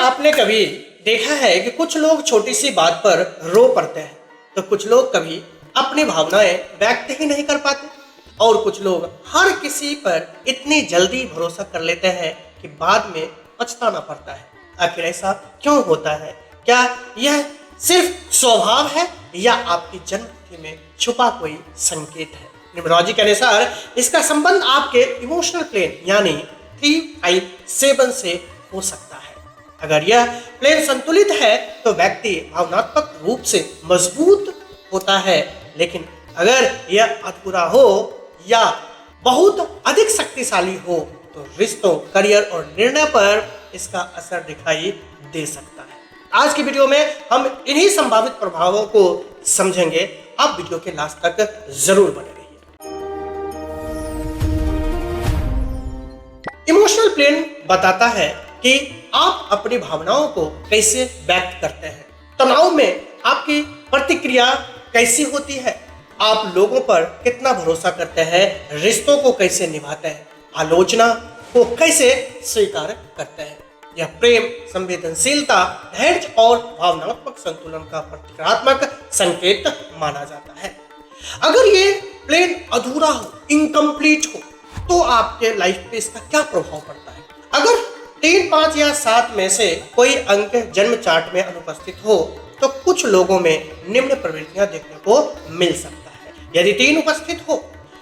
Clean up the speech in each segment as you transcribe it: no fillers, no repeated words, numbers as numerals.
आपने कभी देखा है कि कुछ लोग छोटी सी बात पर रो पड़ते हैं, तो कुछ लोग कभी अपनी भावनाएं व्यक्त ही नहीं कर पाते और कुछ लोग हर किसी पर इतनी जल्दी भरोसा कर लेते हैं कि बाद में पछताना पड़ता है। आखिर ऐसा क्यों होता है? क्या यह सिर्फ स्वभाव है या आपकी जन्मतिथि में छुपा कोई संकेत है? न्यूमरोलॉजी के अनुसार इसका संबंध आपके इमोशनल प्लेन यानी 357 से हो सकता है। अगर यह प्लेन संतुलित है तो व्यक्ति भावनात्मक रूप से मजबूत होता है, लेकिन अगर यह अधूरा हो या बहुत अधिक शक्तिशाली हो तो रिश्तों, करियर और निर्णय पर इसका असर दिखाई दे सकता है। आज की वीडियो में हम इन्हीं संभावित प्रभावों को समझेंगे। आप वीडियो के लास्ट तक जरूर बने रहिए। इमोशनल प्लेन बताता है कि आप अपनी भावनाओं को कैसे व्यक्त करते हैं। तनाव में आपकी प्रतिक्रिया कैसी होती है, आप लोगों पर कितना भरोसा करते हैं, रिश्तों को कैसे निभाते हैं, आलोचना को कैसे स्वीकार करते हैं। यह प्रेम, संवेदनशीलता, धैर्य और भावनात्मक संतुलन का प्रतीकात्मक संकेत माना जाता है। अगर ये प्लेन अधूरा हो, इनकम्प्लीट हो, तो आपके लाइफ पे इसका क्या प्रभाव पड़ता है? अगर 3, 5 या 7 में से कोई अंक जन्म चार्ट में अनुपस्थित हो तो कुछ लोगों में निम्न प्रवृत्तियां देखने को मिल सकता है। यदि 3 उपस्थित हो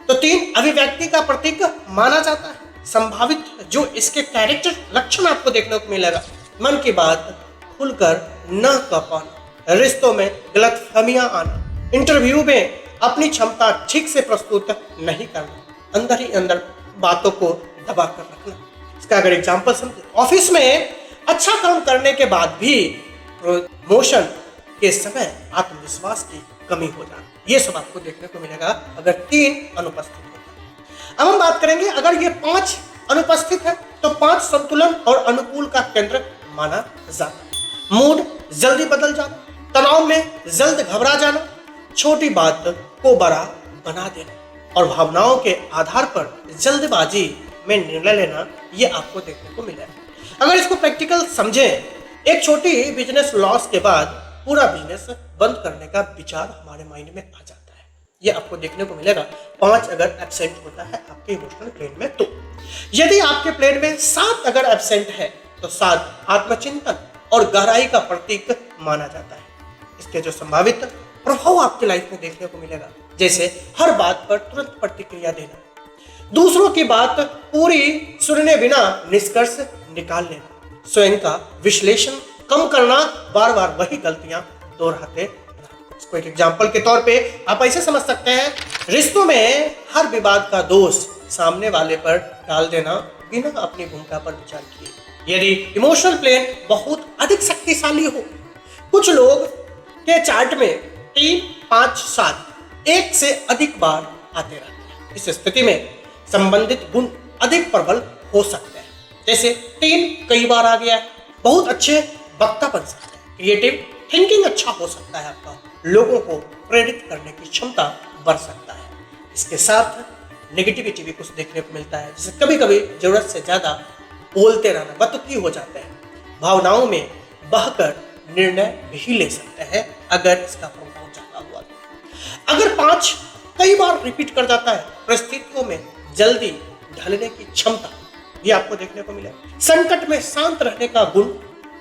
तो 3 अभिव्यक्ति का प्रतीक माना जाता है। संभावित जो इसके कैरेक्टर लक्षण आपको देखने को मिलेगा: मन की बात खुलकर न कह पाना, रिश्तों में गलतफहमियां आना, इंटरव्यू में अपनी क्षमता ठीक से प्रस्तुत नहीं करना, अंदर ही अंदर बातों को दबा कर रखना। इसका अगर एग्जाम्पल समझे, ऑफिस में अच्छा काम करने के बाद भी प्रमोशन के समय आत्मविश्वास की कमी हो जाना, ये सब आपको देखने को मिलेगा अगर 3 अनुपस्थित होता है। अब हम बात करेंगे, अगर ये 5 अनुपस्थित है तो 5 संतुलन और अनुकूल का केंद्र माना जाता है। मूड जल्दी बदल जाना, तनाव में जल्द घबरा जाना, छोटी बात को बड़ा बना देना और भावनाओं के आधार पर जल्दबाजी में निर्णय लेना, ये आपको देखने को मिलेगा। अगर इसको प्रैक्टिकल समझें, एक छोटी बिजनेस लॉस के बाद पूरा बिजनेस बंद करने का विचार हमारे माइंड में आ जाता है, ये आपको देखने को मिलेगा। 5 अगर एब्सेंट होता है आपके इमोशनल प्लेन में, तो यदि आपके प्लेन में 7 अगर एब्सेंट है तो 7 आत्मचिंतन और गहराई का प्रतीक माना जाता है। इसके जो संभावित प्रभाव आपकी लाइफ में देखने को मिलेगा, जैसे हर बात पर तुरंत प्रतिक्रिया देना, दूसरों की बात पूरी सुनने बिना निष्कर्ष निकाल लेना, स्वयं का विश्लेषण कम करना, बार बार वही गलतियां दोहराते रहना। इसको एक एग्जाम्पल के तौर पे आप ऐसे समझ सकते हैं: रिश्तों में हर विवाद का दोष सामने वाले पर डाल देना बिना अपनी भूमिका पर विचार किए। यदि इमोशनल प्लेन बहुत अधिक शक्तिशाली हो, कुछ लोग के चार्ट में 3, 5, 7 एक से अधिक बार आते रहते हैं। इस स्थिति में संबंधित गुण अधिक प्रबल हो सकते हैं, जैसे 3 कई बार आ गया है, बहुत अच्छे वक्ता बन सकते हैं, क्रिएटिव थिंकिंग अच्छा हो सकता है आपका, लोगों को प्रेरित करने की क्षमता बढ़ सकता है। इसके साथ नेगेटिविटी भी कुछ देखने को मिलता है, जैसे कभी कभी जरूरत से ज्यादा बोलते रहना, बतुकी हो जाते हैं, भावनाओं में बहकर निर्णय भी ले सकते हैं अगर इसका प्रभाव ज्यादा हुआ तो। अगर 5 कई बार रिपीट कर जाता है, परिस्थितियों में जल्दी ढलने की क्षमता, ये आपको देखने को मिलेगा। संकट में शांत रहने का गुण,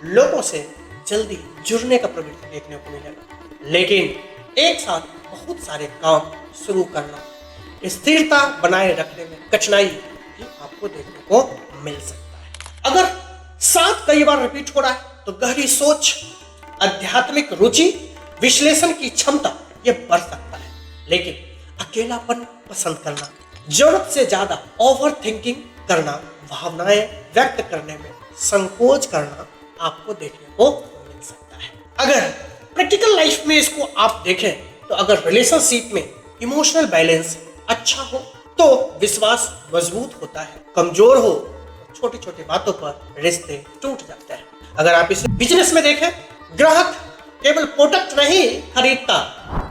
लोगों से जल्दी जुड़ने का प्रवृत्ति देखने को मिलेगा, लेकिन एक साथ बहुत सारे काम शुरू करना, स्थिरता बनाए रखने में कठिनाई भी आपको देखने को मिल सकता है। अगर 7 कई बार रिपीट हो रहा है तो गहरी सोच, आध्यात्मिक रुचि, विश्लेषण की क्षमता ये बढ़ सकता है, लेकिन अकेलापन पसंद करना, जरूरत से ज्यादा ओवर थिंकिंग करना, भावनाएं व्यक्त करने में संकोच करना आपको देखने को मिल सकता है। अगर प्रैक्टिकल लाइफ में इसको आप देखें तो अगर रिलेशनशिप में इमोशनल बैलेंस अच्छा हो तो विश्वास मजबूत होता है, कमजोर हो तो छोटी छोटी बातों पर रिश्ते टूट जाते हैं। अगर आप इसे बिजनेस में देखें, ग्राहक केवल प्रोडक्ट नहीं खरीदता,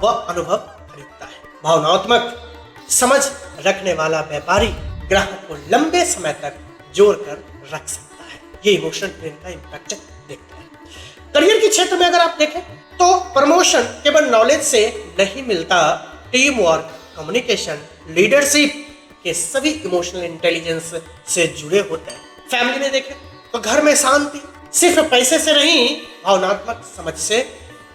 वह अनुभव खरीदता है। भावनात्मक समझ रखने वाला व्यापारी ग्राहक को लंबे समय तक जोड़ कर रख सकता है। ये इमोशनल प्लेन का इम्पैक्ट देखते हैं। करियर के क्षेत्र में अगर आप देखें तो प्रमोशन केवल नॉलेज से नहीं मिलता, टीम वर्क, कम्युनिकेशन, लीडरशिप के सभी इमोशनल इंटेलिजेंस से जुड़े होते हैं। फैमिली में देखें तो घर में शांति सिर्फ पैसे से नहीं, भावनात्मक समझ से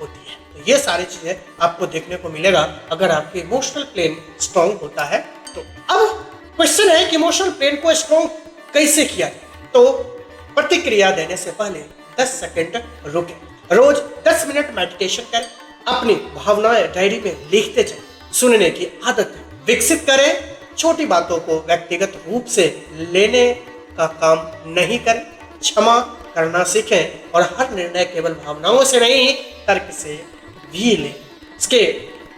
होती है। तो ये सारी चीजें आपको देखने को मिलेगा अगर आपके इमोशनल प्लेन स्ट्रॉन्ग होता है तो। अब क्वेश्चन है कि इमोशनल प्लेन को स्ट्रॉन्ग कैसे किया जाए। तो प्रतिक्रिया देने से पहले 10 सेकंड रुकें, रोज 10 मिनट मेडिटेशन करें, अपनी भावनाएं डायरी में लिखते जाएं, सुनने की आदत विकसित करें, छोटी बातों को व्यक्तिगत रूप से लेने का काम नहीं करें, क्षमा करना सीखें और हर निर्णय केवल भावनाओं से नहीं तर्क से भी लें। इसके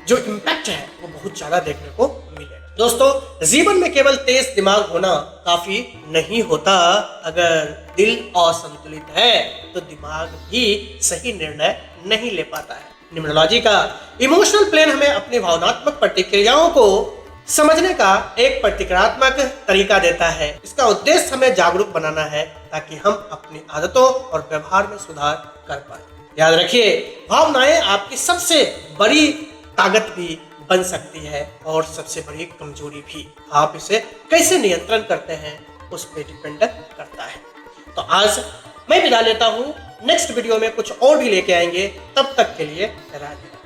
जो इम्पैक्ट है वो बहुत ज्यादा देखने को मिलेगा। दोस्तों, जीवन में केवल तेज दिमाग होना काफी नहीं होता। अगर दिल असंतुलित है तो दिमाग भी सही निर्णय नहीं ले पाता है। न्यूमरोलॉजी का इमोशनल प्लेन हमें अपनी भावनात्मक प्रतिक्रियाओं को समझने का एक प्रतिक्रियात्मक तरीका देता है। इसका उद्देश्य हमें जागरूक बनाना है ताकि हम अपनी आदतों और व्यवहार में सुधार कर पाए। याद रखिए, भावनाएं आपकी सबसे बड़ी ताकत भी बन सकती है और सबसे बड़ी कमजोरी भी। आप इसे कैसे नियंत्रण करते हैं उस पर डिपेंड करता है। तो आज मैं विदा लेता हूँ, नेक्स्ट वीडियो में कुछ और भी लेके आएंगे। तब तक के लिए राधे।